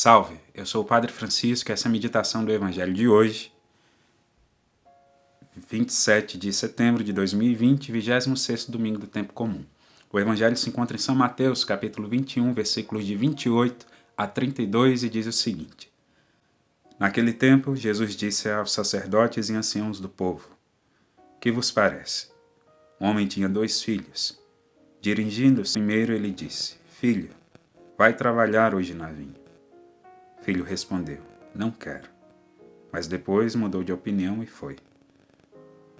Salve, eu sou o Padre Francisco e essa é a meditação do Evangelho de hoje, 27 de setembro de 2020, 26º domingo do tempo comum. O Evangelho se encontra em São Mateus, capítulo 21, versículos de 28 a 32 e diz o seguinte: Naquele tempo, Jesus disse aos sacerdotes e anciãos do povo: Que vos parece? Um homem tinha 2 filhos. Dirigindo-se primeiro, ele disse: Filho, vai trabalhar hoje na vinha. Filho respondeu: Não quero. Mas depois mudou de opinião e foi.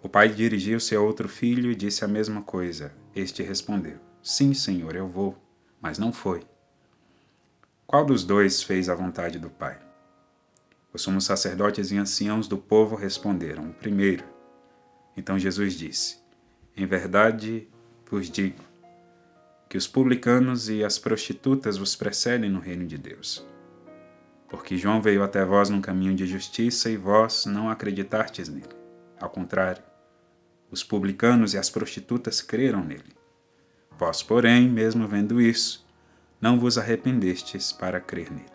O pai dirigiu-se a outro filho e disse a mesma coisa. Este respondeu: Sim, senhor, eu vou. Mas não foi. Qual dos 2 fez a vontade do pai? Os sumos sacerdotes e anciãos do povo responderam: O primeiro. Então Jesus disse: Em verdade vos digo que os publicanos e as prostitutas vos precedem no reino de Deus. Porque João veio até vós num caminho de justiça e vós não acreditastes nele. Ao contrário, os publicanos e as prostitutas creram nele. Vós, porém, mesmo vendo isso, não vos arrependestes para crer nele.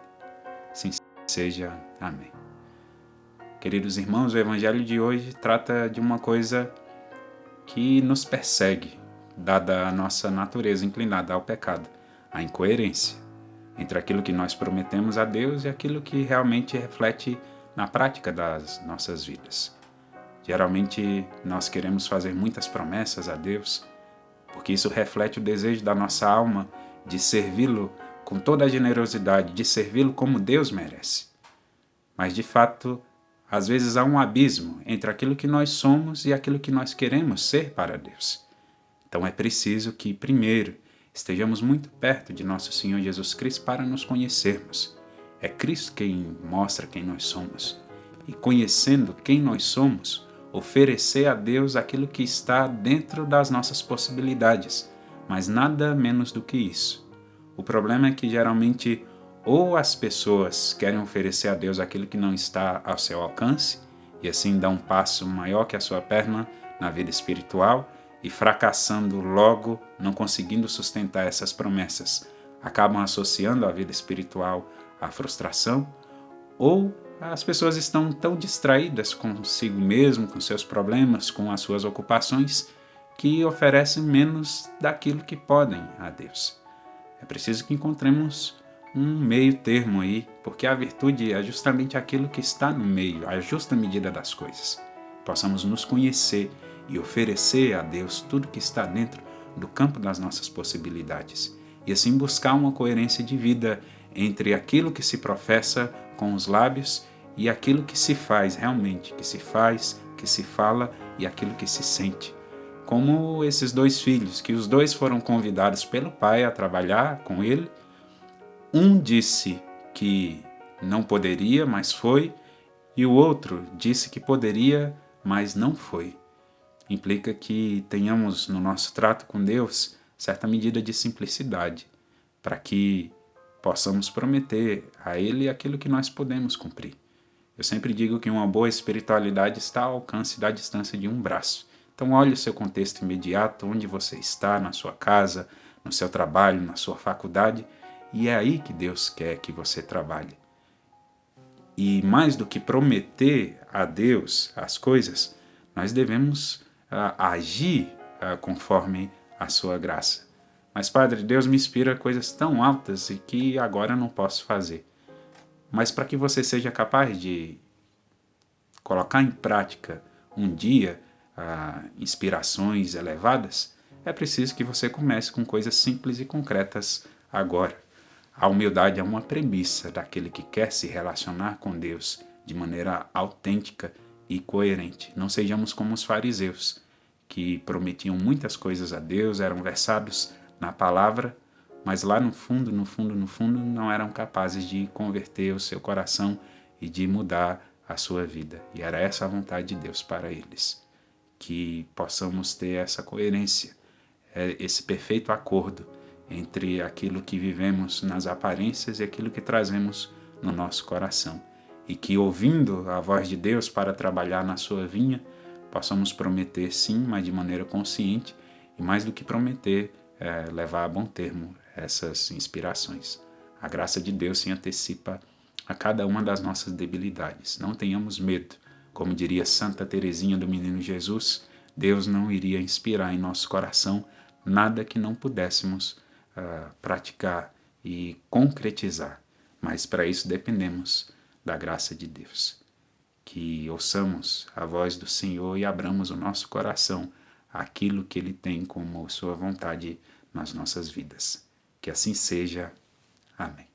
Assim seja. Amém. Queridos irmãos, o Evangelho de hoje trata de uma coisa que nos persegue, dada a nossa natureza inclinada ao pecado, a incoerência entre aquilo que nós prometemos a Deus e aquilo que realmente reflete na prática das nossas vidas. Geralmente nós queremos fazer muitas promessas a Deus, porque isso reflete o desejo da nossa alma de servi-lo com toda a generosidade, de servi-lo como Deus merece. Mas de fato, às vezes há um abismo entre aquilo que nós somos e aquilo que nós queremos ser para Deus. Então é preciso que, primeiro, estejamos muito perto de nosso Senhor Jesus Cristo para nos conhecermos. É Cristo quem mostra quem nós somos. E conhecendo quem nós somos, oferecer a Deus aquilo que está dentro das nossas possibilidades, mas nada menos do que isso. O problema é que geralmente ou as pessoas querem oferecer a Deus aquilo que não está ao seu alcance, e assim dá um passo maior que a sua perna na vida espiritual, e fracassando logo, não conseguindo sustentar essas promessas, acabam associando a vida espiritual à frustração, ou as pessoas estão tão distraídas consigo mesmo, com seus problemas, com as suas ocupações, que oferecem menos daquilo que podem a Deus. É preciso que encontremos um meio termo aí, porque a virtude é justamente aquilo que está no meio, a justa medida das coisas. Possamos nos conhecer e oferecer a Deus tudo que está dentro do campo das nossas possibilidades. E assim buscar uma coerência de vida entre aquilo que se professa com os lábios e aquilo que se faz realmente, que se faz, que se fala e aquilo que se sente. Como esses 2 filhos, que os 2 foram convidados pelo pai a trabalhar com ele. Um disse que não poderia, mas foi, e o outro disse que poderia, mas não foi. Implica que tenhamos no nosso trato com Deus certa medida de simplicidade, para que possamos prometer a Ele aquilo que nós podemos cumprir. Eu sempre digo que uma boa espiritualidade está ao alcance da distância de um braço. Então olhe o seu contexto imediato, onde você está, na sua casa, no seu trabalho, na sua faculdade, e é aí que Deus quer que você trabalhe. E mais do que prometer a Deus as coisas, nós devemos agir conforme a sua graça. Mas, Padre, Deus me inspira coisas tão altas e que agora eu não posso fazer. Mas para que você seja capaz de colocar em prática um dia inspirações elevadas, é preciso que você comece com coisas simples e concretas agora. A humildade é uma premissa daquele que quer se relacionar com Deus de maneira autêntica e coerente. Não sejamos como os fariseus, que prometiam muitas coisas a Deus, eram versados na palavra, mas lá no fundo, não eram capazes de converter o seu coração e de mudar a sua vida. E era essa a vontade de Deus para eles. Que possamos ter essa coerência, esse perfeito acordo entre aquilo que vivemos nas aparências e aquilo que trazemos no nosso coração. E que, ouvindo a voz de Deus para trabalhar na sua vinha, possamos prometer sim, mas de maneira consciente, e mais do que prometer, levar a bom termo essas inspirações. A graça de Deus se antecipa a cada uma das nossas debilidades. Não tenhamos medo. Como diria Santa Teresinha do Menino Jesus, Deus não iria inspirar em nosso coração nada que não pudéssemos praticar e concretizar. Mas para isso dependemos da graça de Deus. Que ouçamos a voz do Senhor e abramos o nosso coração àquilo que Ele tem como sua vontade nas nossas vidas. Que assim seja. Amém.